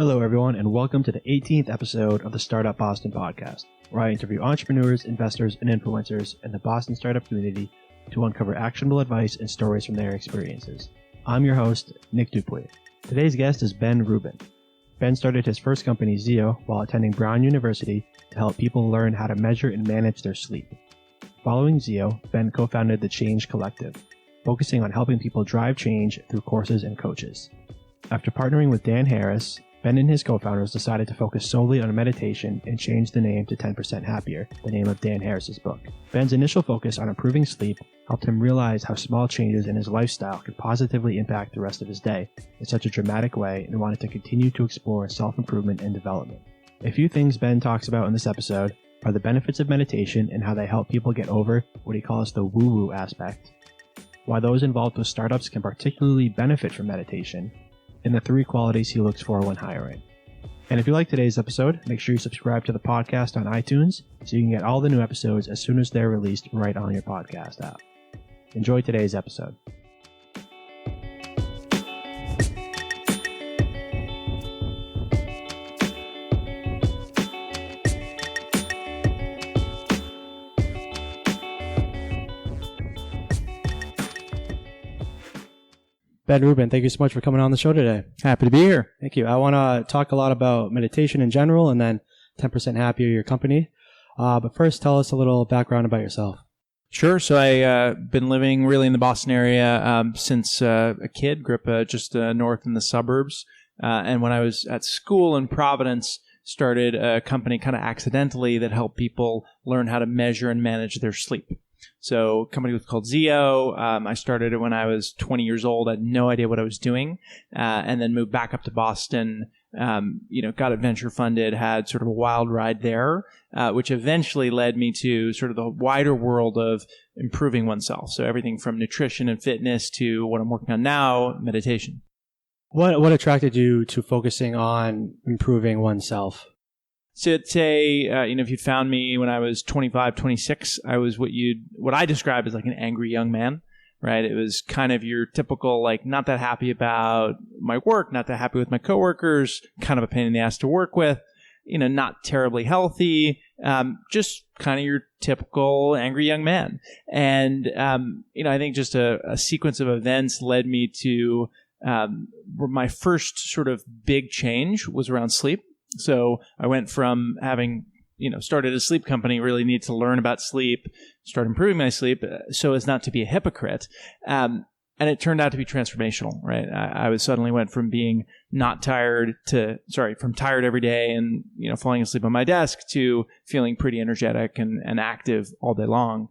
Hello, everyone, and welcome to the 18th episode of the Startup Boston podcast, where I interview entrepreneurs, investors, and influencers in the Boston startup community to uncover actionable advice and stories from their experiences. I'm your host, Nick Dupuy. Today's guest is Ben Rubin. Ben started his first company, Zio, while attending Brown University to help people learn how to measure and manage their sleep. Following Zio, Ben co-founded the Change Collective, focusing on helping people drive change through courses and coaches. After partnering with Dan Harris, Ben and his co-founders decided to focus solely on meditation and changed the name to 10% Happier, the name of Dan Harris's book. Ben's initial focus on improving sleep helped him realize how small changes in his lifestyle could positively impact the rest of his day in such a dramatic way, and wanted to continue to explore self-improvement and development. A few things Ben talks about in this episode are the benefits of meditation and how they help people get over what he calls the woo-woo aspect, why those involved with startups can particularly benefit from meditation, and the 3 qualities he looks for when hiring. And if you like today's episode, make sure you subscribe to the podcast on iTunes so you can get all the new episodes as soon as they're released right on your podcast app. Enjoy today's episode. Ben Rubin, thank you so much for coming on the show today. Happy to be here. Thank you. I want to talk a lot about meditation in general and then 10% Happier, your company. But first, tell us a little background about yourself. Sure. So I've been living really in the Boston area since a kid, grew up just north in the suburbs. And when I was at school in Providence, started a company kind of accidentally that helped people learn how to measure and manage their sleep. So a company was called Zio. I started it when I was 20 years old. I had no idea what I was doing, and then moved back up to Boston, got it venture funded, had sort of a wild ride there, which eventually led me to sort of the wider world of improving oneself. So everything from nutrition and fitness to what I'm working on now, meditation. What attracted you to focusing on improving oneself? So I'd say, if you found me when I was 25, 26, I was what I describe as like an angry young man, right? It was kind of your typical, like, not that happy about my work, not that happy with my coworkers, kind of a pain in the ass to work with, not terribly healthy, just kind of your typical angry young man. And, I think just a sequence of events led me to my first sort of big change was around sleep. So I went from having, started a sleep company, really need to learn about sleep, start improving my sleep so as not to be a hypocrite. And it turned out to be transformational, right? I suddenly went from being from tired every day and, falling asleep on my desk to feeling pretty energetic and active all day long.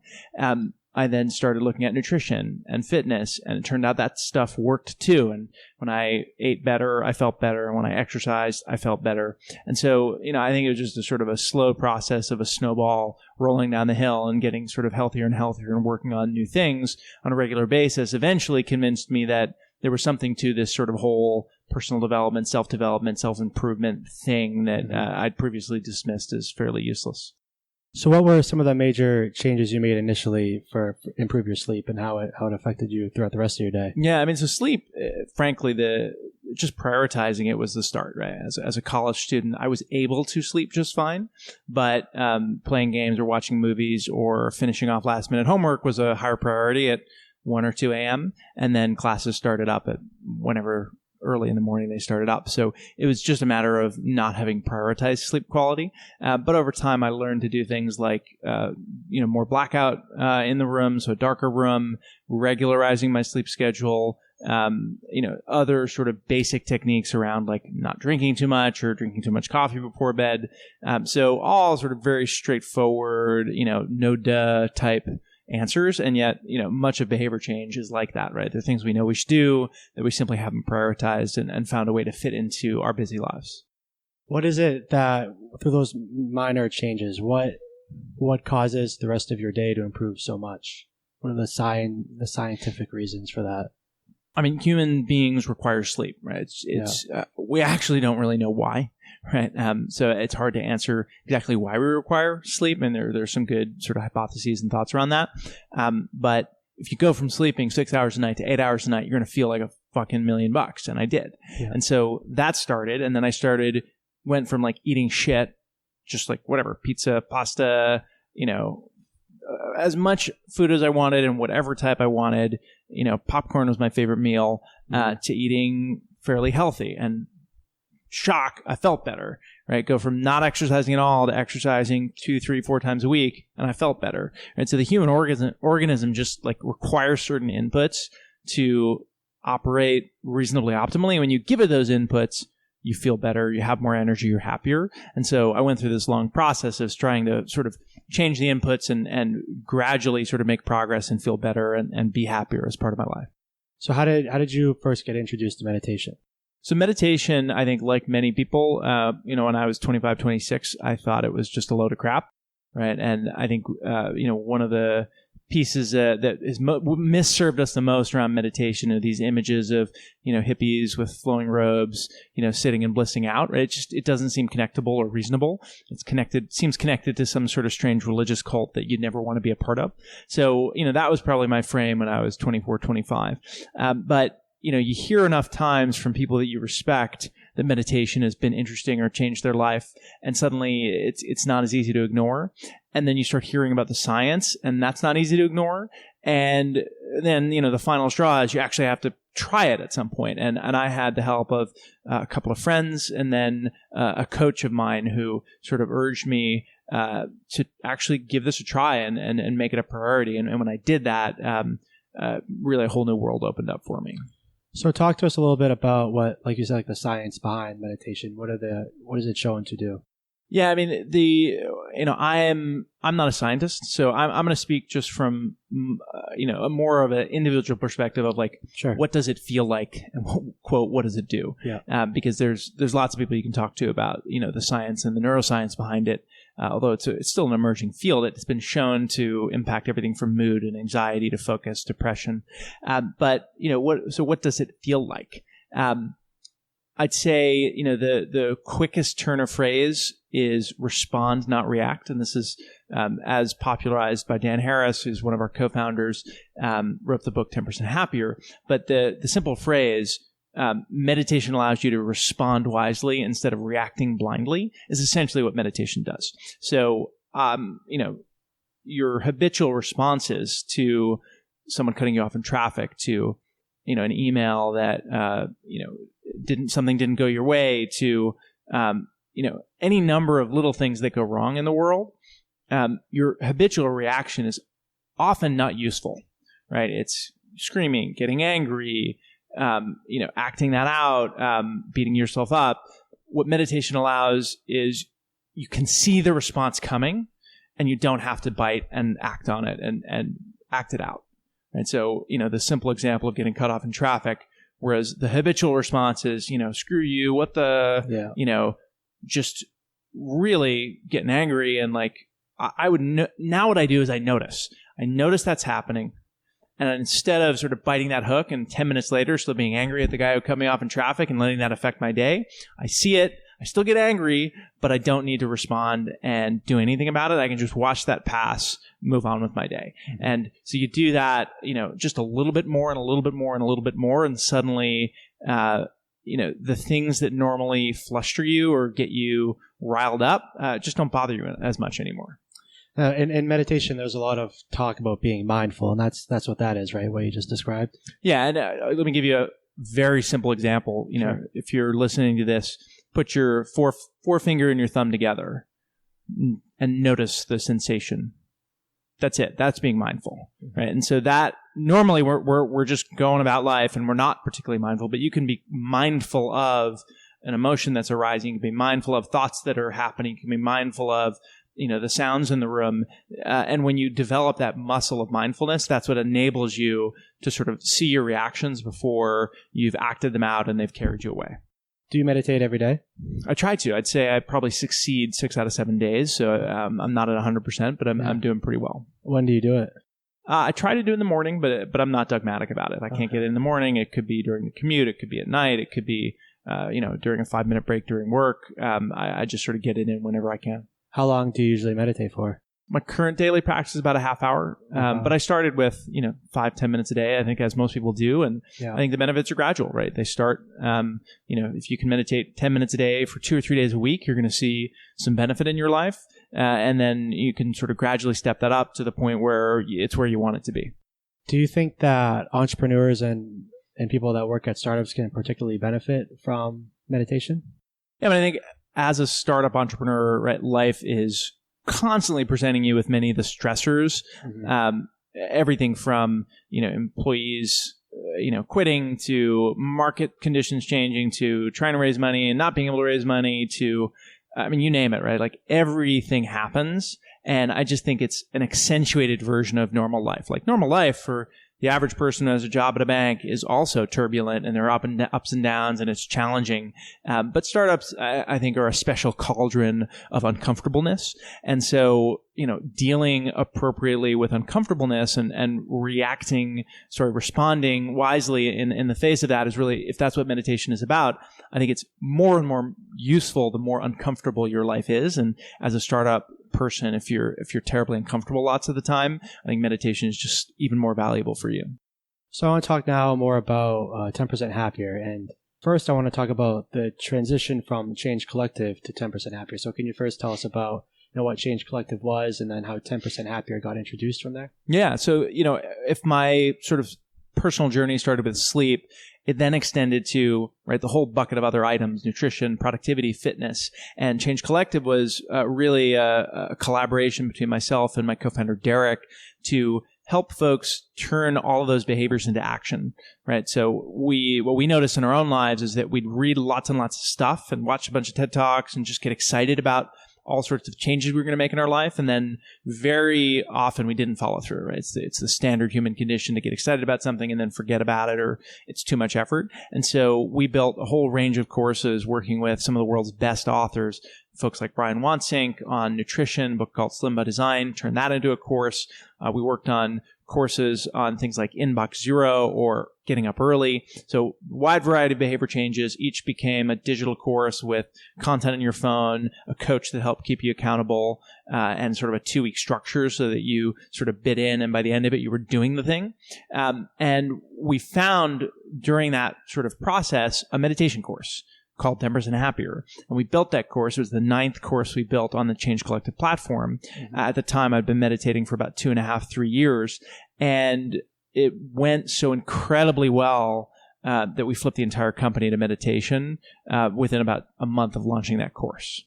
I then started looking at nutrition and fitness, and it turned out that stuff worked too. And when I ate better, I felt better. And when I exercised, I felt better. And so, I think it was just a sort of a slow process of a snowball rolling down the hill and getting sort of healthier and healthier and working on new things on a regular basis eventually convinced me that there was something to this sort of whole personal development, self-improvement thing that I'd previously dismissed as fairly useless. So what were some of the major changes you made initially for improve your sleep and how it affected you throughout the rest of your day? Yeah, so sleep, frankly, just prioritizing it was the start, right? As a college student, I was able to sleep just fine, but playing games or watching movies or finishing off last-minute homework was a higher priority at 1 or 2 a.m., and then classes started up at whenever early in the morning they started up. So it was just a matter of not having prioritized sleep quality. But over time, I learned to do things like, more blackout in the room, so a darker room, regularizing my sleep schedule, other sort of basic techniques around like not drinking too much or drinking too much coffee before bed. So all sort of very straightforward, no duh type answers, and yet, much of behavior change is like that, right? There are things we know we should do that we simply haven't prioritized and found a way to fit into our busy lives. What is it that, through those minor changes, what causes the rest of your day to improve so much? What are the scientific reasons for that? Human beings require sleep, right? We actually don't really know why. Right. So it's hard to answer exactly why we require sleep. And there's some good sort of hypotheses and thoughts around that. But if you go from sleeping 6 hours a night to 8 hours a night, you're going to feel like a fucking $1 million. And I did. Yeah. And so that started. And then I went from like eating shit, just like whatever, pizza, pasta, as much food as I wanted and whatever type I wanted. Popcorn was my favorite meal, to eating fairly healthy. And shock, I felt better, right? Go from not exercising at all to exercising 2, 3, 4 times a week, and I felt better. And so the human organism just like requires certain inputs to operate reasonably optimally. When you give it those inputs, you feel better, you have more energy, you're happier. And so I went through this long process of trying to sort of change the inputs and gradually sort of make progress and feel better and be happier as part of my life. So how did you first get introduced to meditation? So meditation, I think like many people, when I was 25, 26, I thought it was just a load of crap, right? And I think, one of the pieces that is misserved us the most around meditation are these images of, hippies with flowing robes, sitting and blissing out, right? It doesn't seem connectable or reasonable. Seems connected to some sort of strange religious cult that you'd never want to be a part of. So, that was probably my frame when I was 24, 25. But you hear enough times from people that you respect that meditation has been interesting or changed their life, and suddenly it's not as easy to ignore. And then you start hearing about the science, and that's not easy to ignore. And then, the final straw is you actually have to try it at some point. And I had the help of a couple of friends and then a coach of mine who sort of urged me to actually give this a try and make it a priority. And when I did that, really a whole new world opened up for me. So talk to us a little bit about what, like you said, like the science behind meditation. What is it shown to do? Yeah, I mean, I'm not a scientist, so I'm going to speak just from, a more of an individual perspective of like, sure, what does it feel like, and quote, what does it do? Yeah. Because there's lots of people you can talk to about, the science and the neuroscience behind it. Although it's still an emerging field, it's been shown to impact everything from mood and anxiety to focus, depression. But what does it feel like? I'd say, the quickest turn of phrase is respond, not react. And this is as popularized by Dan Harris, who's one of our co-founders, wrote the book 10% Happier. But the simple phrase, meditation allows you to respond wisely instead of reacting blindly, is essentially what meditation does. So, your habitual responses to someone cutting you off in traffic, to, an email that, something didn't go your way, to, any number of little things that go wrong in the world, your habitual reaction is often not useful, right? It's screaming, getting angry, acting that out, beating yourself up. What meditation allows is you can see the response coming and you don't have to bite and act on it and act it out. And so, the simple example of getting cut off in traffic, whereas the habitual response is, screw you, what the, just really getting angry. And like, now what I do is I notice that's happening. And instead of sort of biting that hook and 10 minutes later still being angry at the guy who cut me off in traffic and letting that affect my day, I see it. I still get angry, but I don't need to respond and do anything about it. I can just watch that pass, move on with my day. Mm-hmm. And so you do that, just a little bit more and a little bit more and a little bit more. And suddenly, the things that normally fluster you or get you riled up just don't bother you as much anymore. In meditation, there's a lot of talk about being mindful, and that's what that is, right? What you just described. Yeah, and let me give you a very simple example. Sure. If you're listening to this, put your forefinger and your thumb together and notice the sensation. That's it. That's being mindful, right? And so that normally we're just going about life and we're not particularly mindful, but you can be mindful of an emotion that's arising. You can be mindful of thoughts that are happening. You can be mindful of the sounds in the room. And when you develop that muscle of mindfulness, that's what enables you to sort of see your reactions before you've acted them out and they've carried you away. Do you meditate every day? I try to. I'd say I probably succeed 6 out of 7 days. So I'm not at 100%, but I'm doing pretty well. When do you do it? I try to do it in the morning, but I'm not dogmatic about it. I can't get it in the morning. It could be during the commute. It could be at night. It could be, during a 5-minute break during work. I just sort of get it in whenever I can. How long do you usually meditate for? My current daily practice is about a half hour. But I started with, 5-10 minutes a day, I think, as most people do. And I think the benefits are gradual, right? They start, if you can meditate 10 minutes a day for 2 or 3 days a week, you're going to see some benefit in your life. And then you can sort of gradually step that up to the point where it's where you want it to be. Do you think that entrepreneurs and people that work at startups can particularly benefit from meditation? Yeah, I think as a startup entrepreneur, right, life is constantly presenting you with many of the stressors, everything from, employees, quitting to market conditions changing to trying to raise money and not being able to raise money to, you name it, right? Like everything happens. And I just think it's an accentuated version of normal life. Like normal life for the average person who has a job at a bank is also turbulent, and there are ups and downs, and it's challenging. But startups, I think, are a special cauldron of uncomfortableness. And so, dealing appropriately with uncomfortableness and responding wisely in the face of that is really, if that's what meditation is about, I think it's more and more useful the more uncomfortable your life is. And as a startup person, if you're terribly uncomfortable lots of the time, I think meditation is just even more valuable for you. So I want to talk now more about 10% Happier. And first, I want to talk about the transition from Change Collective to 10% Happier. So can you first tell us about what Change Collective was and then how 10% Happier got introduced from there? Yeah. So, if my sort of personal journey started with sleep, it then extended to, the whole bucket of other items: nutrition, productivity, fitness. And Change Collective was really a collaboration between myself and my co-founder, Derek, to help folks turn all of those behaviors into action, right? So what we noticed in our own lives is that we'd read lots and lots of stuff and watch a bunch of TED Talks and just get excited about all sorts of changes we were going to make in our life. And then very often we didn't follow through, right? It's the standard human condition to get excited about something and then forget about it, or it's too much effort. And so we built a whole range of courses working with some of the world's best authors, folks like Brian Wansink on nutrition, a book called Slim by Design, turned that into a course. We worked on courses on things like Inbox Zero or Getting Up Early. So wide variety of behavior changes. Each became a digital course with content on your phone, a coach that helped keep you accountable, and sort of a 2-week structure so that you sort of bit in, and by the end of it, you were doing the thing. And we found during that sort of process a meditation course called 10% Happier. And we built that course. It was the 9th course we built on the Change Collective platform. At the time, I'd been meditating for about 2.5-3 years. And it went so incredibly well that we flipped the entire company to meditation within about a month of launching that course.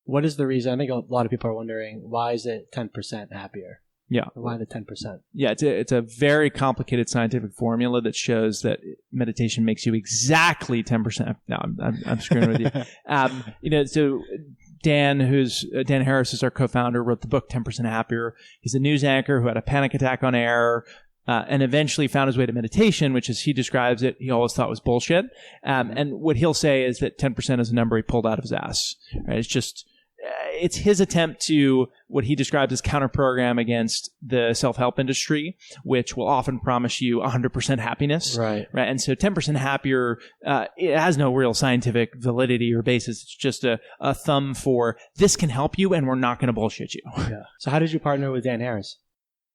What is the reason? I think a lot of people are wondering, why is it 10% happier? Yeah. Why the 10%? Yeah, it's a very complicated scientific formula that shows that meditation makes you exactly 10%. No, I'm screwing with you. So Dan Harris is our co-founder, wrote the book 10% Happier. He's a news anchor who had a panic attack on air, and eventually found his way to meditation, which, as he describes it, he always thought was bullshit. And what he'll say is that 10% is a number he pulled out of his ass. Right? It's his attempt to what he describes as counter-program against the self-help industry, which will often promise you 100% happiness. Right. And so 10% Happier, it has no real scientific validity or basis. It's just a thumb for this can help you and we're not going to bullshit you. Yeah. So how did you partner with Dan Harris?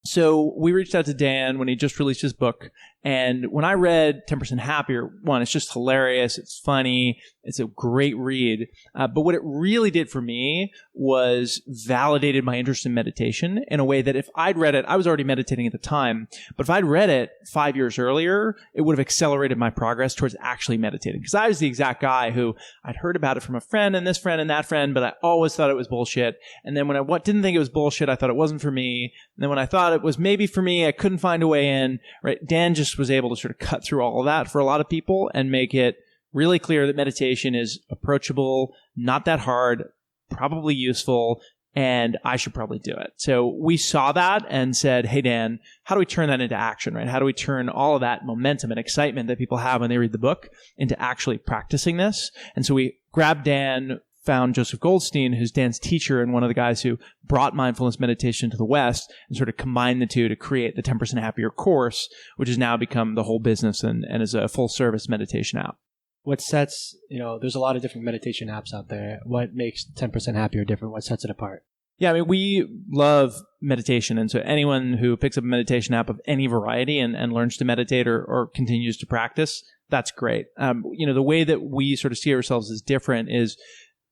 So we reached out to Dan when he just released his book. And when I read 10% Happier, one, it's just hilarious. It's funny. It's a great read. But what it really did for me was validated my interest in meditation in a way that if I'd read it, I was already meditating at the time, but if I'd read it 5 years earlier, it would have accelerated my progress towards actually meditating. Because I was the exact guy who I'd heard about it from a friend and this friend and that friend, but I always thought it was bullshit. And then when I didn't think it was bullshit, I thought it wasn't for me. And then when I thought it was maybe for me, I couldn't find a way in. Right? Dan just was able to sort of cut through all of that for a lot of people and make it really clear that meditation is approachable, not that hard, probably useful, and I should probably do it. So we saw that and said, hey, Dan, how do we turn that into action, right? How do we turn all of that momentum and excitement that people have when they read the book into actually practicing this? And so we grabbed Dan, found Joseph Goldstein, who's Dan's teacher and one of the guys who brought mindfulness meditation to the West, and sort of combined the two to create the 10% Happier course, which has now become the whole business and is a full-service meditation app. What sets, there's a lot of different meditation apps out there. What makes 10% Happier different? What sets it apart? Yeah, I mean, we love meditation. And so anyone who picks up a meditation app of any variety and learns to meditate or continues to practice, that's great. The way that we sort of see ourselves as different is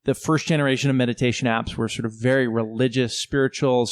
the first generation of meditation apps were sort of very religious, spiritual,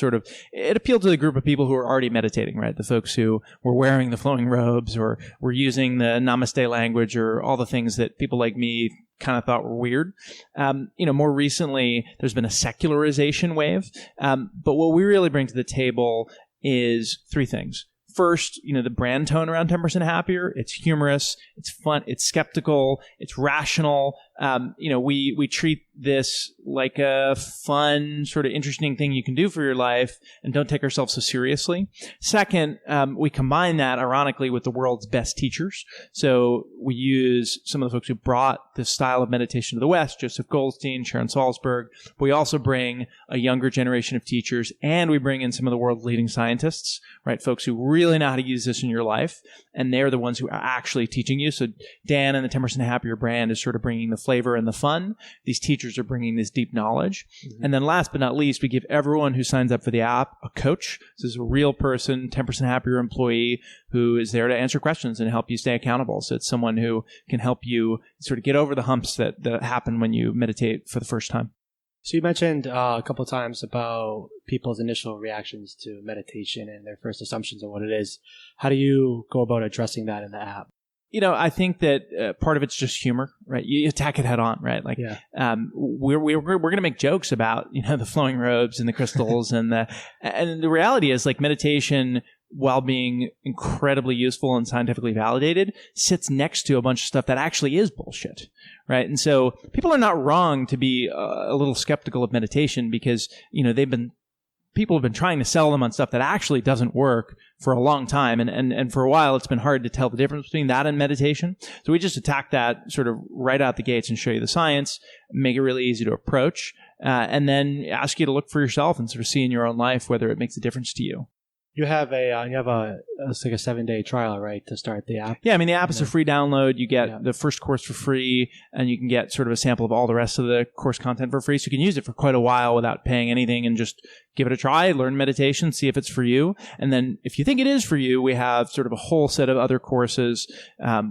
it appealed to the group of people who were already meditating, right? The folks who were wearing the flowing robes or were using the namaste language or all the things that people like me kind of thought were weird. More recently, there's been a secularization wave. But what we really bring to the table is three things. First, the brand tone around 10% Happier. It's humorous, it's fun, it's skeptical, it's rational. We treat this like a fun, sort of interesting thing you can do for your life and don't take ourselves so seriously. Second, we combine that, ironically, with the world's best teachers. So we use some of the folks who brought this style of meditation to the West, Joseph Goldstein, Sharon Salzberg. We also bring a younger generation of teachers, and we bring in some of the world's leading scientists, right? Folks who really know how to use this in your life, and they're the ones who are actually teaching you. So Dan and the 10% Happier brand is sort of bringing the flavor and the fun. These teachers are bringing this deep knowledge. Mm-hmm. And then last but not least, we give everyone who signs up for the app a coach. This is a real person, 10% Happier employee who is there to answer questions and help you stay accountable. So it's someone who can help you sort of get over the humps that happen when you meditate for the first time. So you mentioned a couple of times about people's initial reactions to meditation and their first assumptions on what it is. How do you go about addressing that in the app? I think that part of it's just humor, right? You attack it head on, right? Like, yeah. We're going to make jokes about, the flowing robes and the crystals and the reality is, like, meditation, while being incredibly useful and scientifically validated, sits next to a bunch of stuff that actually is bullshit, right? And so people are not wrong to be a little skeptical of meditation because, people have been trying to sell them on stuff that actually doesn't work for a long time. And for a while, it's been hard to tell the difference between that and meditation. So we just attack that sort of right out the gates and show you the science, make it really easy to approach, and then ask you to look for yourself and sort of see in your own life whether it makes a difference to you. You have it's like a 7-day trial, right, to start the app? Yeah, I mean, the app is a free download. You get the first course for free, and you can get sort of a sample of all the rest of the course content for free. So you can use it for quite a while without paying anything and just give it a try, learn meditation, see if it's for you. And then if you think it is for you, we have sort of a whole set of other courses on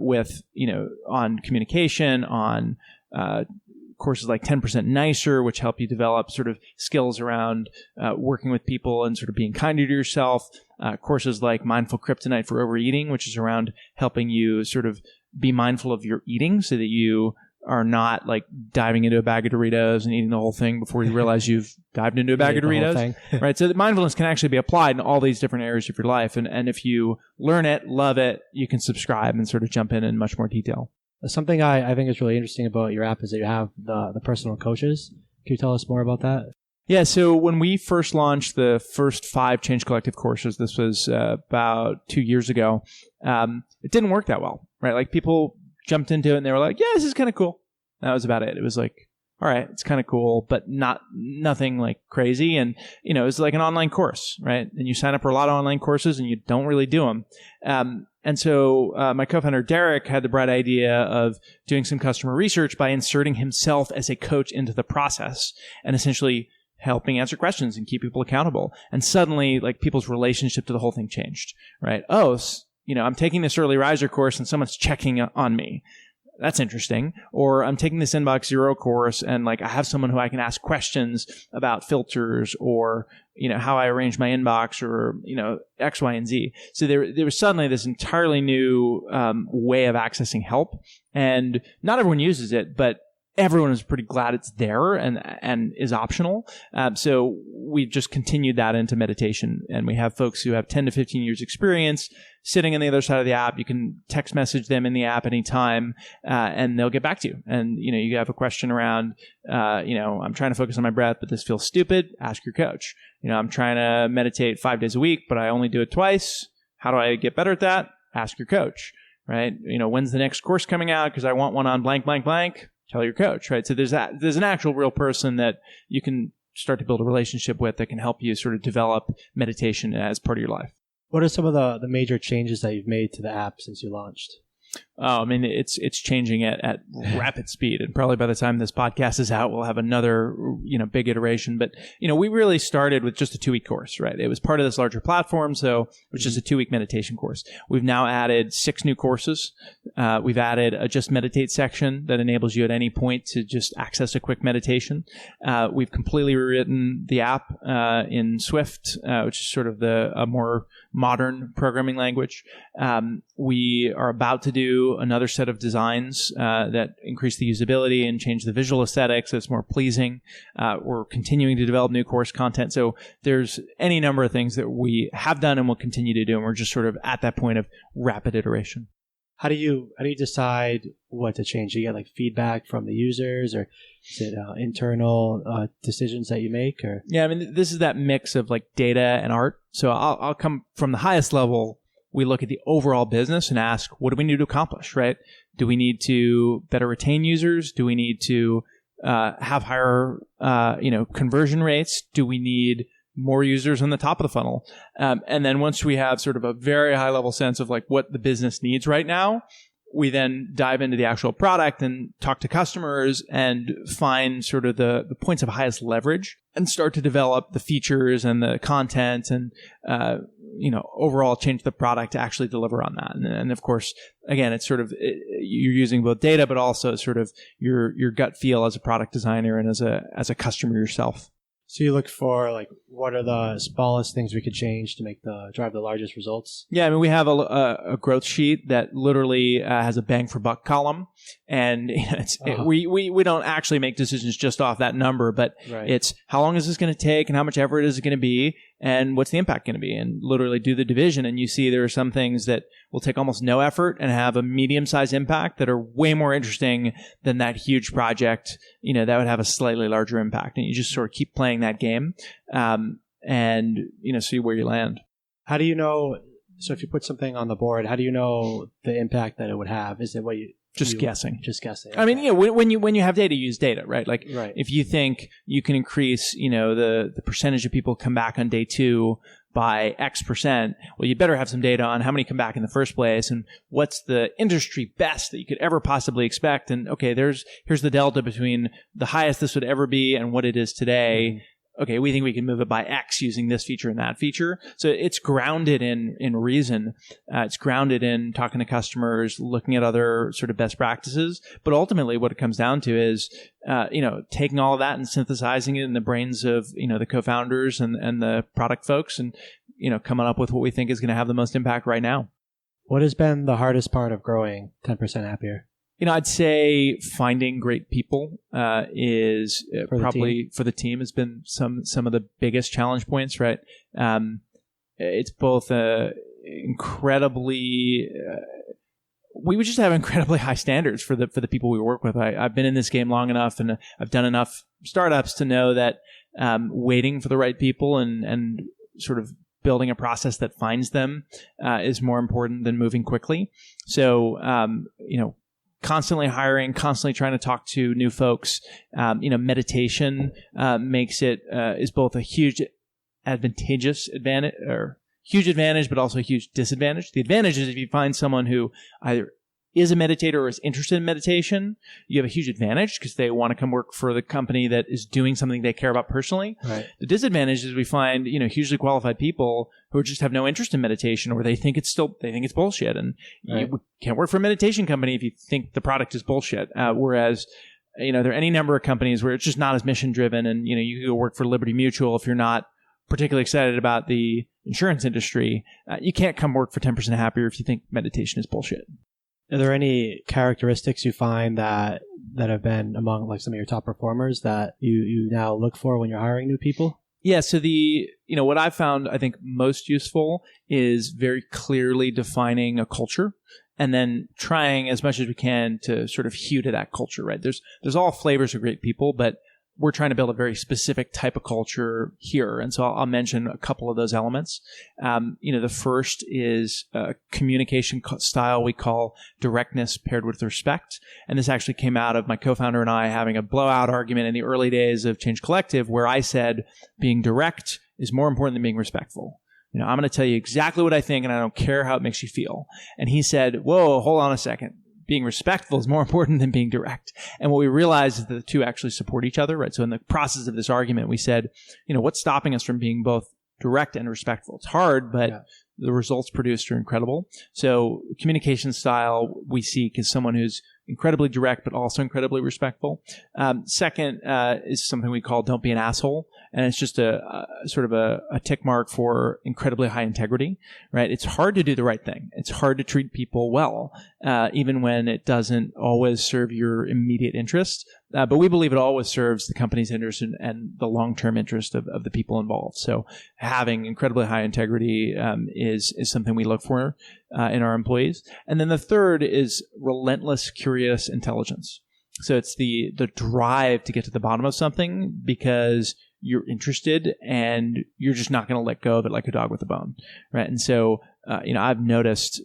communication, on courses like 10% Nicer, which help you develop sort of skills around working with people and sort of being kinder to yourself. Courses like Mindful Kryptonite for Overeating, which is around helping you sort of be mindful of your eating so that you are not like diving into a bag of Doritos and eating the whole thing before you realize you've dived into a bag of Doritos. Right. So mindfulness can actually be applied in all these different areas of your life. And if you learn it, love it, you can subscribe and sort of jump in much more detail. Something I think is really interesting about your app is that you have the personal coaches. Can you tell us more about that? Yeah, so when we first launched the first 5 Change Collective courses, this was about 2 years ago, it didn't work that well, right? Like people jumped into it and they were like, yeah, this is kind of cool. That was about it. It was like, all right, it's kind of cool, but nothing like crazy. And, it was like an online course, right? And you sign up for a lot of online courses and you don't really do them. And so my co-founder, Derek, had the bright idea of doing some customer research by inserting himself as a coach into the process and essentially helping answer questions and keep people accountable. And suddenly, like, people's relationship to the whole thing changed, right? Oh, I'm taking this early riser course and someone's checking on me. That's interesting. Or I'm taking this Inbox Zero course and like I have someone who I can ask questions about filters or, how I arrange my inbox or, X, Y, and Z. So there was suddenly this entirely new way of accessing help. And not everyone uses it, but everyone is pretty glad it's there and is optional. So we've just continued that into meditation. And we have folks who have 10 to 15 years experience sitting on the other side of the app. You can text message them in the app anytime, and they'll get back to you. And, you have a question around, I'm trying to focus on my breath, but this feels stupid. Ask your coach. I'm trying to meditate 5 days a week, but I only do it twice. How do I get better at that? Ask your coach, right? When's the next course coming out? Because I want one on blank, blank, blank. Tell your coach, right? So there's an actual real person that you can start to build a relationship with that can help you sort of develop meditation as part of your life. What are some of the major changes that you've made to the app since you launched? Oh, I mean, it's changing at rapid speed, and probably by the time this podcast is out, we'll have another big iteration. But we really started with just a 2-week course, right? It was part of this larger platform, so it was just a 2-week meditation course. We've now added 6 new courses. We've added a Just Meditate section that enables you at any point to just access a quick meditation. We've completely rewritten the app in Swift, which is sort of a more modern programming language. We are about to do another set of designs that increase the usability and change the visual aesthetics so it's more pleasing. We're continuing to develop new course content. So there's any number of things that we have done and will continue to do, and we're just sort of at that point of rapid iteration. How do you decide what to change? Do you get like feedback from the users, or is it internal decisions that you make? Or yeah, I mean, this is that mix of like data and art. So I'll come from the highest level. We look at the overall business and ask, what do we need to accomplish, right? Do we need to better retain users? Do we need to have higher conversion rates? Do we need more users on the top of the funnel? And then once we have sort of a very high level sense of like what the business needs right now, we then dive into the actual product and talk to customers and find sort of the points of highest leverage and start to develop the features and the content and, overall change the product to actually deliver on that. And of course, again, it's sort of, you're using both data, but also sort of your gut feel as a product designer and as a customer yourself. So you look for like, what are the smallest things we could change to drive the largest results? Yeah, I mean, we have a growth sheet that literally has a bang for buck column, and we don't actually make decisions just off that number, but It's how long is this going to take, and how much effort is it going to be, and what's the impact going to be, and literally do the division, and you see there are some things that will take almost no effort and have a medium-sized impact that are way more interesting than that huge project, that would have a slightly larger impact, and you just sort of keep playing that game. And see where you land. How do you know? So if you put something on the board, how do you know the impact that it would have? Is it what you guessing? Just guessing. I mean, when you have data, you use data, right? Like, if you think you can increase, the percentage of people come back on day 2 by X%, well, you better have some data on how many come back in the first place and what's the industry best that you could ever possibly expect. And okay, here's the delta between the highest this would ever be and what it is today. Mm-hmm. Okay, we think we can move it by X using this feature and that feature. So it's grounded in reason. It's grounded in talking to customers, looking at other sort of best practices. But ultimately, what it comes down to is, taking all of that and synthesizing it in the brains of, the co-founders and the product folks and, coming up with what we think is going to have the most impact right now. What has been the hardest part of growing 10% Happier? I'd say finding great people is probably for the team has been some of the biggest challenge points, right? It's both incredibly we would just have incredibly high standards for the people we work with. I've been in this game long enough, and I've done enough startups to know that waiting for the right people and sort of building a process that finds them is more important than moving quickly. So, constantly hiring, constantly trying to talk to new folks. Meditation makes it is both a huge advantage, but also a huge disadvantage. The advantage is if you find someone who either is a meditator or is interested in meditation, you have a huge advantage because they want to come work for the company that is doing something they care about personally. Right. The disadvantage is we find, hugely qualified people who just have no interest in meditation, or they think it's bullshit. And you can't work for a meditation company if you think the product is bullshit. Whereas, there are any number of companies where it's just not as mission driven, and, you can go work for Liberty Mutual if you're not particularly excited about the insurance industry. You can't come work for 10% Happier if you think meditation is bullshit. Are there any characteristics you find that have been among like some of your top performers that you now look for when you're hiring new people? Yeah. So what I've found I think most useful is very clearly defining a culture and then trying as much as we can to sort of hew to that culture, right? There's all flavors of great people, but we're trying to build a very specific type of culture here. And so I'll mention a couple of those elements. The first is a communication style we call directness paired with respect. And this actually came out of my co-founder and I having a blowout argument in the early days of Change Collective, where I said being direct is more important than being respectful. I'm going to tell you exactly what I think, and I don't care how it makes you feel. And he said, whoa, hold on a second. being respectful is more important than being direct. And what we realized is that the two actually support each other, right? So in the process of this argument, we said, what's stopping us from being both direct and respectful? It's hard, but the results produced are incredible. So communication style we seek is someone who's incredibly direct, but also incredibly respectful. Second is something we call don't be an asshole. And it's just a sort of a tick mark for incredibly high integrity, right? It's hard to do the right thing. It's hard to treat people well, even when it doesn't always serve your immediate interest. But we believe it always serves the company's interest and the long-term interest of the people involved. So having incredibly high integrity is something we look for in our employees. And then the third is relentless, curious intelligence. So it's the drive to get to the bottom of something because you're interested and you're just not going to let go of it like a dog with a bone, right? And so, I've noticed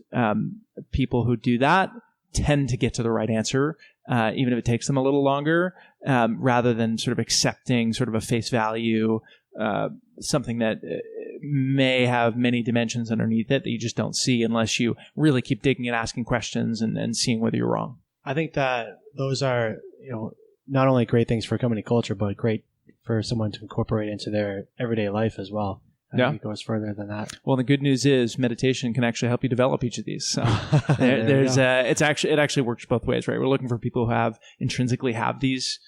people who do that tend to get to the right answer, even if it takes them a little longer, rather than sort of accepting sort of a face value, something that may have many dimensions underneath it that you just don't see unless you really keep digging and asking questions and seeing whether you're wrong. I think that those are, not only great things for company culture, but great for someone to incorporate into their everyday life as well. I think it goes further than that. Well, the good news is meditation can actually help you develop each of these. So it actually works both ways, right? We're looking for people who intrinsically have these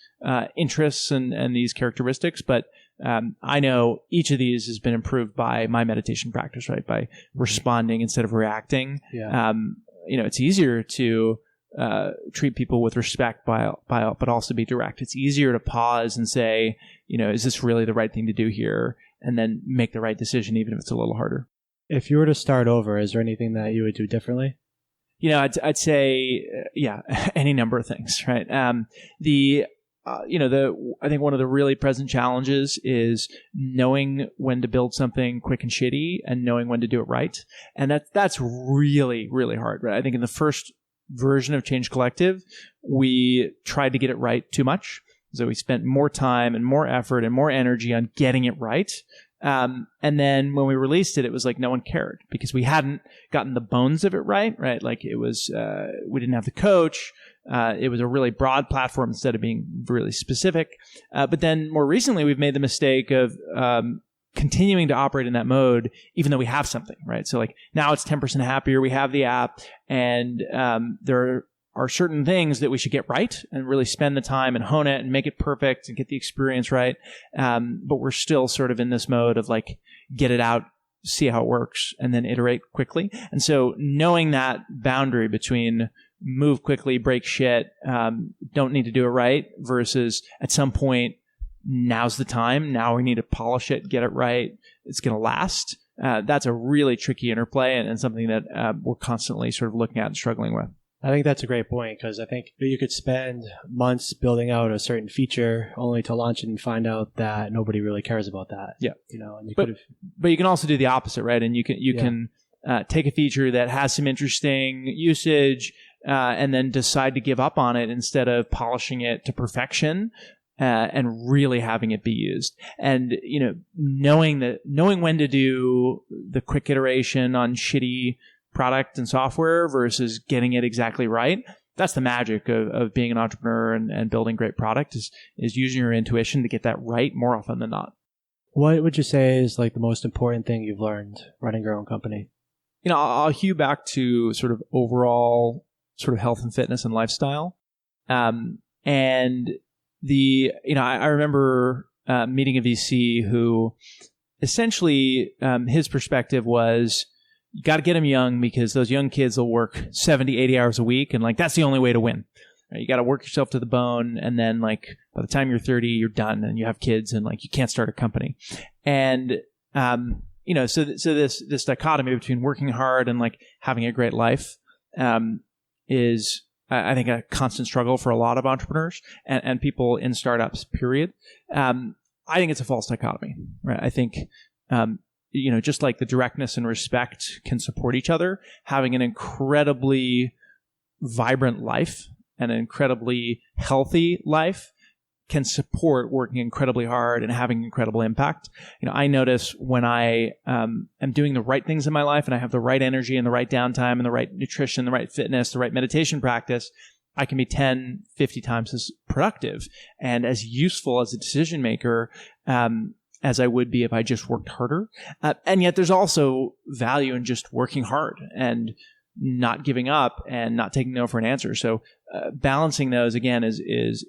interests and these characteristics, but I know each of these has been improved by my meditation practice, right? By responding instead of reacting. Yeah. It's easier to treat people with respect but also be direct. It's easier to pause and say, is this really the right thing to do here? And then make the right decision, even if it's a little harder. If you were to start over, is there anything that you would do differently? I'd say, any number of things, right? I think one of the really present challenges is knowing when to build something quick and shitty and knowing when to do it right. And that's really, really hard, right? I think in the first version of Change Collective, we tried to get it right too much. So we spent more time and more effort and more energy on getting it right. And then when we released it, it was like no one cared because we hadn't gotten the bones of it right? Like it was, we didn't have the coach. It was a really broad platform instead of being really specific. But then more recently, we've made the mistake of continuing to operate in that mode, even though we have something, right? So like now it's 10% happier. We have the app and there are certain things that we should get right and really spend the time and hone it and make it perfect and get the experience right. But we're still sort of in this mode of like, get it out, see how it works, and then iterate quickly. And so knowing that boundary between move quickly, break shit, don't need to do it right versus at some point, now's the time. Now we need to polish it, get it right. It's going to last. That's a really tricky interplay and something that we're constantly sort of looking at and struggling with. I think that's a great point because I think you could spend months building out a certain feature only to launch it and find out that nobody really cares about that. Yeah. And but you can also do the opposite, right? And you can take a feature that has some interesting usage and then decide to give up on it instead of polishing it to perfection. And really having it be used. And, knowing when to do the quick iteration on shitty product and software versus getting it exactly right. That's the magic of being an entrepreneur and building great product is using your intuition to get that right more often than not. What would you say is like the most important thing you've learned running your own company? I'll hew back to sort of overall sort of health and fitness and lifestyle. And I remember meeting a VC who essentially his perspective was you got to get them young because those young kids will work 70, 80 hours a week. And like, that's the only way to win. Right? You got to work yourself to the bone. And then like by the time you're 30, you're done and you have kids and like you can't start a company. And, so this dichotomy between working hard and like having a great life is I think a constant struggle for a lot of entrepreneurs and people in startups, period. I think it's a false dichotomy, right? I think, just like the directness and respect can support each other, having an incredibly vibrant life and an incredibly healthy life can support working incredibly hard and having incredible impact. I notice when I am doing the right things in my life and I have the right energy and the right downtime and the right nutrition, the right fitness, the right meditation practice, I can be 10, 50 times as productive and as useful as a decision maker as I would be if I just worked harder. And yet there's also value in just working hard and not giving up and not taking no for an answer. So balancing those again is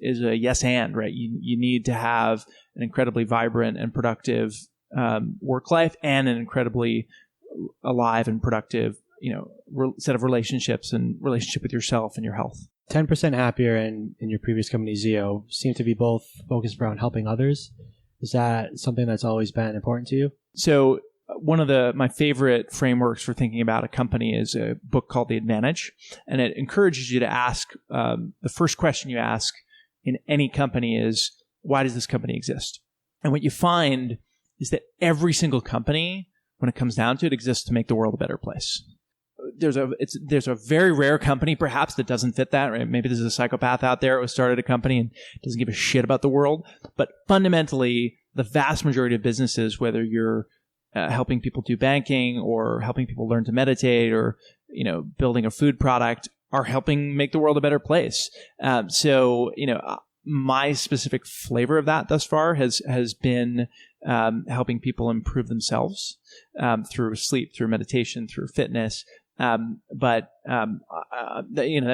a yes and, right? You need to have an incredibly vibrant and productive work life and an incredibly alive and productive set of relationships and relationship with yourself and your health. 10% Happier and in your previous company, Zio, seem to be both focused around helping others. Is that something that's always been important to you? So one of my favorite frameworks for thinking about a company is a book called The Advantage. And it encourages you to ask, the first question you ask in any company is, why does this company exist? And what you find is that every single company, when it comes down to it, exists to make the world a better place. There's a very rare company perhaps that doesn't fit that, right? Maybe there's a psychopath out there who started a company and doesn't give a shit about the world. But fundamentally, the vast majority of businesses, whether you're helping people do banking or helping people learn to meditate or, building a food product, are helping make the world a better place. So, my specific flavor of that thus far has been helping people improve themselves through sleep, through meditation, through fitness. That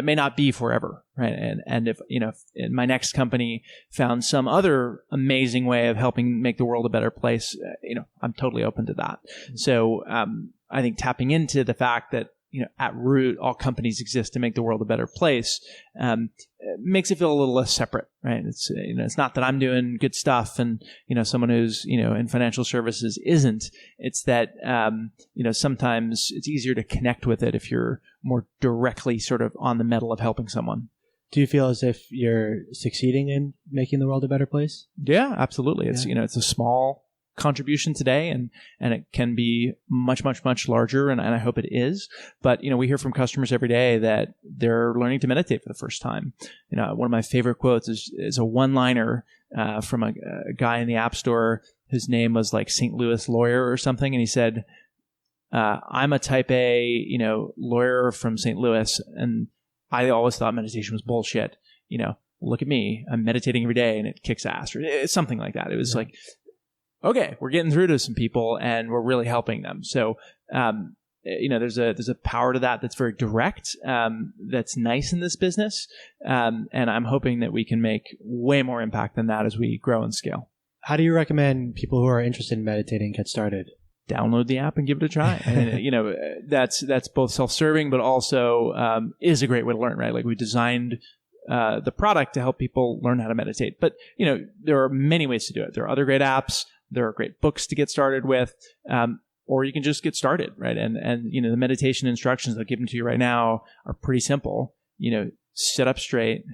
may not be forever, right? And if my next company found some other amazing way of helping make the world a better place, I'm totally open to that. So I think tapping into the fact that at root, all companies exist to make the world a better place, makes it feel a little less separate, right? It's, it's not that I'm doing good stuff and, someone who's, in financial services isn't. It's that, sometimes it's easier to connect with it if you're more directly sort of on the metal of helping someone. Do you feel as if you're succeeding in making the world a better place? Yeah, absolutely. It's, it's a small contribution today and it can be much, much, much larger. And I hope it is. But, we hear from customers every day that they're learning to meditate for the first time. One of my favorite quotes is a one-liner from a guy in the App Store whose name was like St. Louis Lawyer or something. And he said, I'm a type A, lawyer from St. Louis. And I always thought meditation was bullshit. Look at me. I'm meditating every day and it kicks ass or something like that. It was like, okay, we're getting through to some people and we're really helping them. So, there's a power to that that's very direct, that's nice in this business. And I'm hoping that we can make way more impact than that as we grow and scale. How do you recommend people who are interested in meditating get started? Download the app and give it a try. And, that's both self-serving, but also is a great way to learn, right? Like we designed the product to help people learn how to meditate. But, there are many ways to do it. There are other great apps. There are great books to get started with, or you can just get started, right? And the meditation instructions I'll give them to you right now are pretty simple. Sit up straight,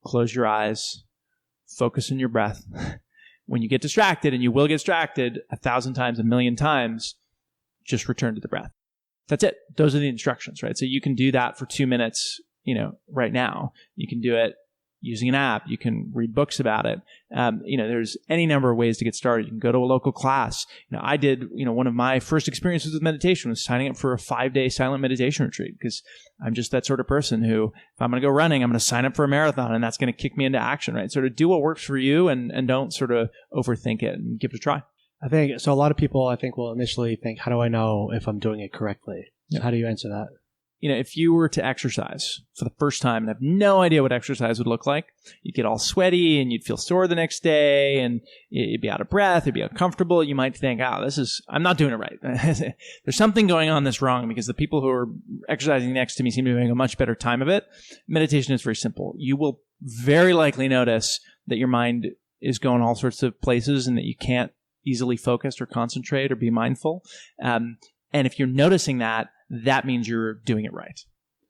close your eyes, focus on your breath. When you get distracted, and you will get distracted 1,000 times, 1,000,000 times, just return to the breath. That's it. Those are the instructions, right? So you can do that for 2 minutes, right now. You can do it using an app. You can read books about it. There's any number of ways to get started. You can go to a local class. I did, one of my first experiences with meditation was signing up for a 5-day silent meditation retreat because I'm just that sort of person who, if I'm going to go running, I'm going to sign up for a marathon and that's going to kick me into action, right? Sort of do what works for you and don't sort of overthink it and give it a try. I think, so a lot of people, will initially think, how do I know if I'm doing it correctly? So how do you answer that? If you were to exercise for the first time and have no idea what exercise would look like, you'd get all sweaty and you'd feel sore the next day and you'd be out of breath, you'd be uncomfortable. You might think, I'm not doing it right. There's something going on that's wrong because the people who are exercising next to me seem to be having a much better time of it. Meditation is very simple. You will very likely notice that your mind is going all sorts of places and that you can't easily focus or concentrate or be mindful. And if you're noticing that means you're doing it right.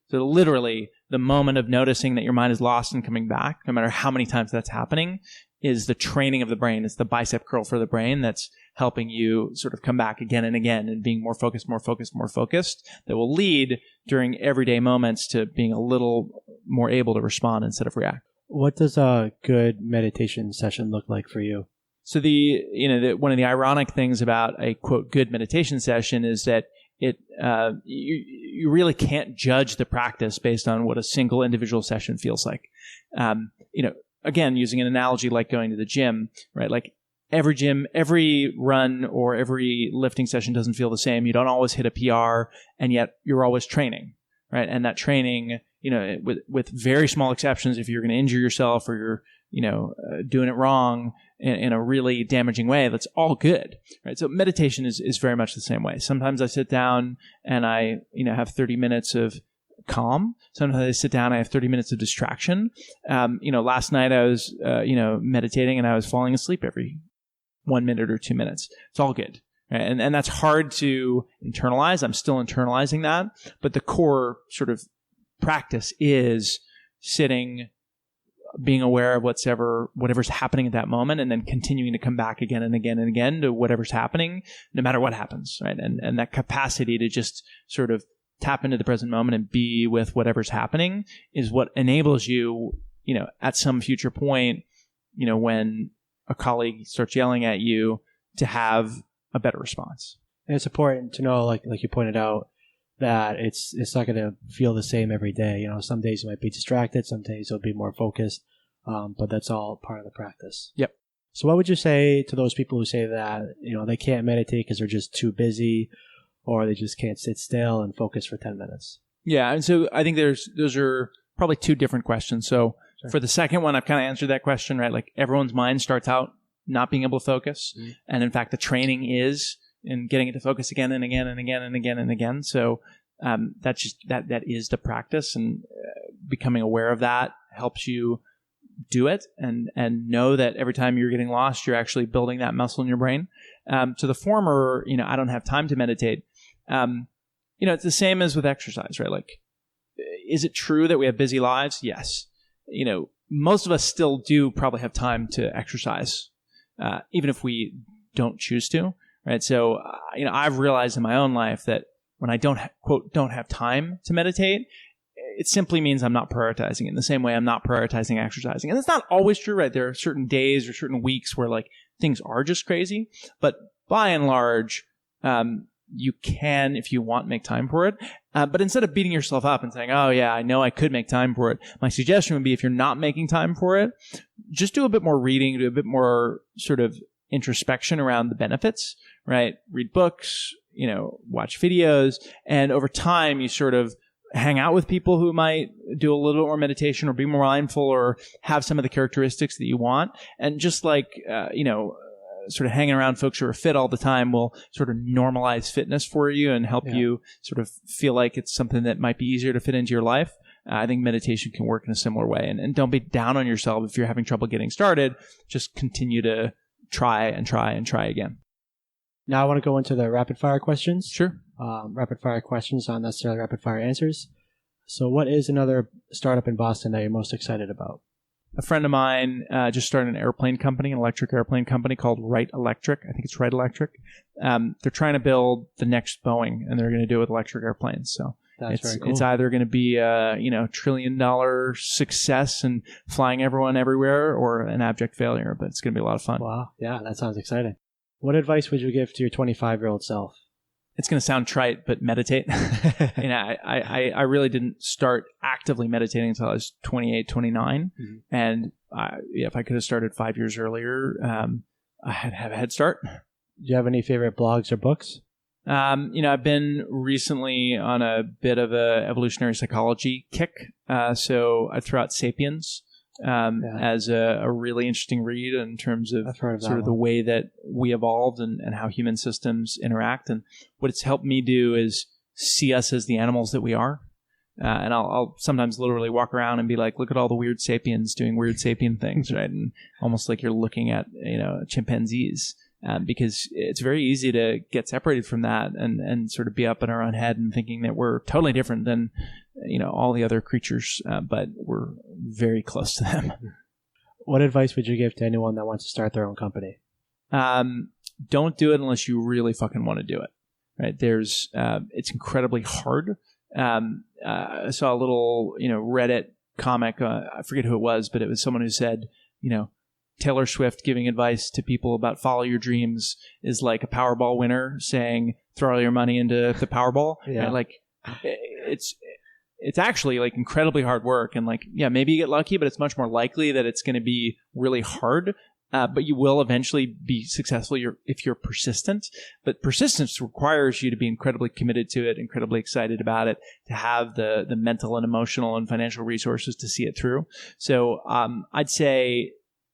So literally, the moment of noticing that your mind is lost and coming back, no matter how many times that's happening, is the training of the brain. It's the bicep curl for the brain that's helping you sort of come back again and again and being more focused, that will lead during everyday moments to being a little more able to respond instead of react. What does a good meditation session look like for you? So one of the ironic things about a quote good meditation session is that you really can't judge the practice based on what a single individual session feels like. Again, using an analogy like going to the gym, right? Like every gym, every run or every lifting session doesn't feel the same. You don't always hit a PR, and yet you're always training, right? And that training, with very small exceptions, if you're going to injure yourself or you're, doing it wrong in a really damaging way, that's all good, right? So meditation is very much the same way. Sometimes I sit down and I, have 30 minutes of calm. Sometimes I sit down and I have 30 minutes of distraction. Last night I was, meditating and I was falling asleep every 1 minute or 2 minutes. It's all good. Right? And that's hard to internalize. I'm still internalizing that. But the core sort of practice is sitting, being aware of whatever's happening at that moment, and then continuing to come back again and again and again to whatever's happening, no matter what happens, right? And that capacity to just sort of tap into the present moment and be with whatever's happening is what enables you, at some future point, when a colleague starts yelling at you, to have a better response. And it's important to know, like you pointed out, that it's not going to feel the same every day. Some days you might be distracted, some days you'll be more focused, but that's all part of the practice. Yep. So what would you say to those people who say that, they can't meditate because they're just too busy, or they just can't sit still and focus for 10 minutes? Yeah, and so I think those are probably two different questions. So sure. For the second one, I've kind of answered that question, right? Like everyone's mind starts out not being able to focus. Mm-hmm. And in fact, the training is in getting it to focus again and again and again and again and again. So that's just that is the practice, and becoming aware of that helps you do it and know that every time you're getting lost, you're actually building that muscle in your brain. To the former, I don't have time to meditate. It's the same as with exercise, right? Like, is it true that we have busy lives? Yes. Most of us still do probably have time to exercise, even if we don't choose to. Right. So, I've realized in my own life that when I don't have time to meditate, it simply means I'm not prioritizing it in the same way I'm not prioritizing exercising. And that's not always true, right? There are certain days or certain weeks where like things are just crazy. But by and large, you can, if you want, make time for it. But instead of beating yourself up and saying, oh yeah, I know I could make time for it, my suggestion would be, if you're not making time for it, just do a bit more reading, do a bit more sort of introspection around the benefits, right? Read books, watch videos, and over time you sort of hang out with people who might do a little bit more meditation or be more mindful or have some of the characteristics that you want. And just like, sort of hanging around folks who are fit all the time will sort of normalize fitness for you and help you sort of feel like it's something that might be easier to fit into your life. I think meditation can work in a similar way. And don't be down on yourself if you're having trouble getting started. Just continue to try and try and try again. Now I want to go into the rapid fire questions. Sure. Rapid fire questions, not necessarily rapid fire answers. So what is another startup in Boston that you're most excited about? A friend of mine just started an airplane company, an electric airplane company called Wright Electric. I think it's Wright Electric. They're trying to build the next Boeing, and they're going to do it with electric airplanes. So that's very cool. It's either going to be a $1 trillion success and flying everyone everywhere, or an abject failure. But it's going to be a lot of fun. Wow, yeah, that sounds exciting. What advice would you give to your 25-year-old self? It's going to sound trite, but meditate. I really didn't start actively meditating until I was 28, 29. Mm-hmm. And if I could have started 5 years earlier, I had have a head start. Do you have any favorite blogs or books? I've been recently on a bit of a evolutionary psychology kick. So I threw out Sapiens as a really interesting read in terms of sort of the way that we evolved and how human systems interact. And what it's helped me do is see us as the animals that we are. And I'll sometimes literally walk around and be like, look at all the weird sapiens doing weird sapien things, right? And almost like you're looking at, chimpanzees. Because it's very easy to get separated from that and sort of be up in our own head and thinking that we're totally different than, all the other creatures, but we're very close to them. What advice would you give to anyone that wants to start their own company? Don't do it unless you really fucking want to do it, right? It's incredibly hard. I saw a little, Reddit comic. I forget who it was, but it was someone who said, Taylor Swift giving advice to people about follow your dreams is like a Powerball winner saying throw all your money into the Powerball. Yeah. Right? Like it's actually like incredibly hard work, and like, yeah, maybe you get lucky, but it's much more likely that it's going to be really hard. But you will eventually be successful if you're persistent. But persistence requires you to be incredibly committed to it, incredibly excited about it, to have the mental and emotional and financial resources to see it through. So I'd say,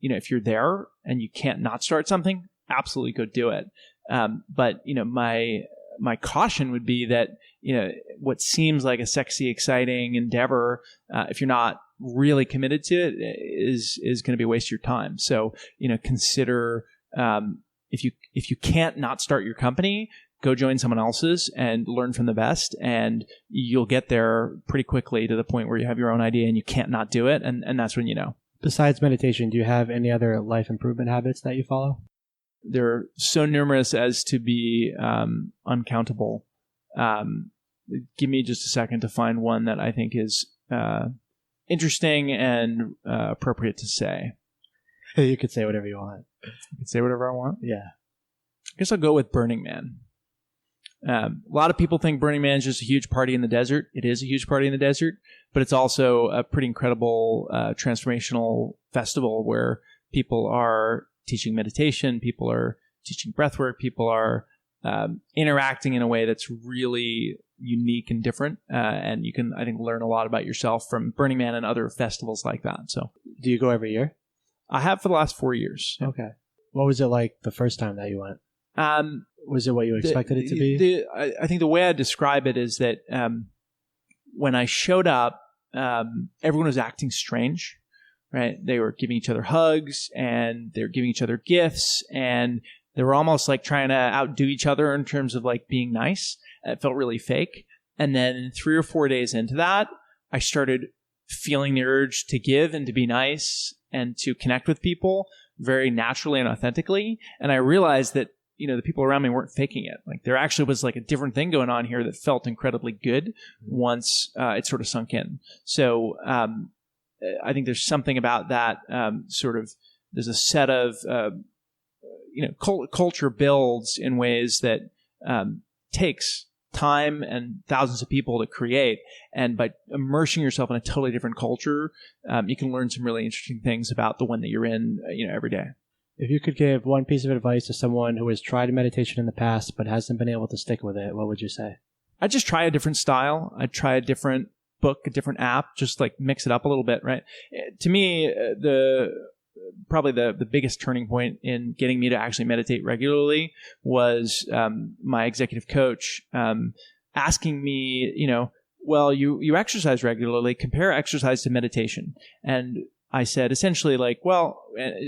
if you're there and you can't not start something, absolutely go do it. But my caution would be that, what seems like a sexy, exciting endeavor, if you're not really committed to it, is going to be a waste of your time. So, consider, if you can't not start your company, go join someone else's and learn from the best, and you'll get there pretty quickly to the point where you have your own idea and you can't not do it. And that's when you know. Besides meditation, do you have any other life improvement habits that you follow? They're so numerous as to be uncountable. Give me just a second to find one that I think is interesting and appropriate to say. You could say whatever you want. I can say whatever I want? Yeah. I guess I'll go with Burning Man. A lot of people think Burning Man is just a huge party in the desert. It is a huge party in the desert, but it's also a pretty incredible transformational festival where people are teaching meditation, people are teaching breathwork, people are interacting in a way that's really unique and different. And you can, I think, learn a lot about yourself from Burning Man and other festivals like that. So, do you go every year? I have for the last 4 years. Okay. What was it like the first time that you went? Was it what you expected it to be? I think the way I describe it is that when I showed up, everyone was acting strange, right? They were giving each other hugs and they were giving each other gifts, and they were almost like trying to outdo each other in terms of like being nice. It felt really fake. And then 3 or 4 days into that, I started feeling the urge to give and to be nice and to connect with people very naturally and authentically. And I realized that, the people around me weren't faking it. Like, there actually was like a different thing going on here that felt incredibly good once it sort of sunk in. So I think there's something about that there's a set of, culture builds in ways that takes time and thousands of people to create. And by immersing yourself in a totally different culture, you can learn some really interesting things about the one that you're in, every day. If you could give one piece of advice to someone who has tried meditation in the past but hasn't been able to stick with it, what would you say? I'd just try a different style. I'd try a different book, a different app, just like mix it up a little bit, right? To me, probably the biggest turning point in getting me to actually meditate regularly was my executive coach asking me, well, you exercise regularly, compare exercise to meditation. And I said essentially like, well,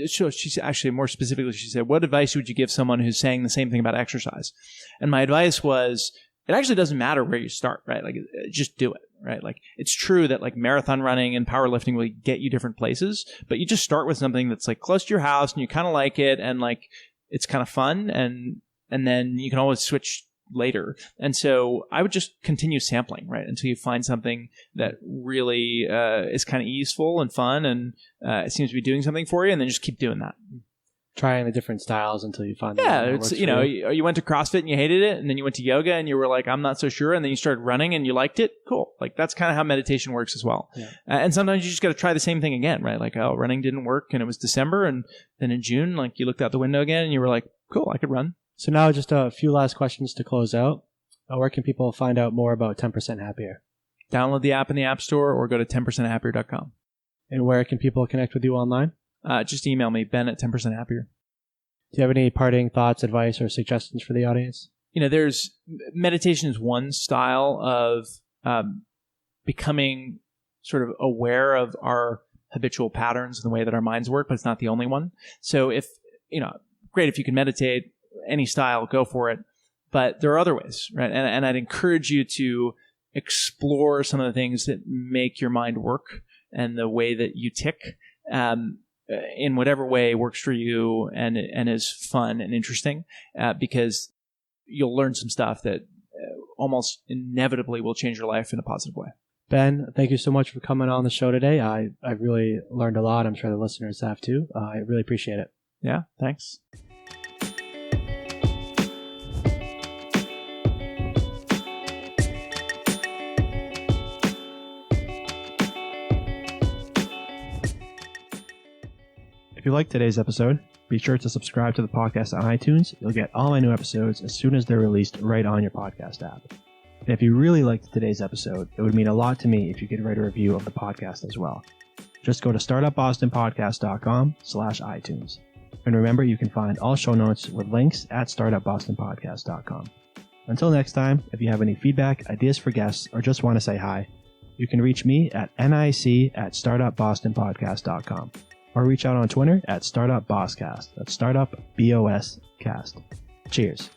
so she's actually more specifically, she said, what advice would you give someone who's saying the same thing about exercise? And my advice was, it actually doesn't matter where you start, right? Like, just do it, right? Like, it's true that like marathon running and powerlifting will get you different places, but you just start with something that's like close to your house and you kind of like it and like it's kind of fun, and then you can always switch later. And so I would just continue sampling, right, until you find something that really is kind of easeful and fun and it seems to be doing something for you, and then just keep doing that. Trying the different styles until you find it's you went to CrossFit and you hated it, and then you went to yoga and you were like, I'm not so sure, and then you started running and you liked it. Cool. Like, that's kind of how meditation works as well. Yeah. And sometimes you just got to try the same thing again, right? Like, oh, running didn't work and it was December, and then in June, like, you looked out the window again and you were like, cool, I could run. So now just a few last questions to close out. Where can people find out more about 10% Happier? Download the app in the App Store or go to 10percenthappier.com. And where can people connect with you online? Just email me, ben@10percenthappier. Do you have any parting thoughts, advice, or suggestions for the audience? There's meditation is one style of becoming sort of aware of our habitual patterns and the way that our minds work, but it's not the only one. So great if you can meditate, any style, go for it. But there are other ways, right? And I'd encourage you to explore some of the things that make your mind work and the way that you tick. In whatever way works for you and is fun and interesting, because you'll learn some stuff that almost inevitably will change your life in a positive way. Ben, thank you so much for coming on the show today. I really learned a lot. I'm sure the listeners have too. I really appreciate it. Yeah, thanks. If you liked today's episode, be sure to subscribe to the podcast on iTunes. You'll get all my new episodes as soon as they're released right on your podcast app. And if you really liked today's episode, it would mean a lot to me if you could write a review of the podcast as well. Just go to startupbostonpodcast.com/iTunes. And remember, you can find all show notes with links at startupbostonpodcast.com. Until next time, if you have any feedback, ideas for guests, or just want to say hi, you can reach me at nic@startupbostonpodcast.com. Or reach out on Twitter at StartupBossCast. That's Startup BOS Cast. Cheers.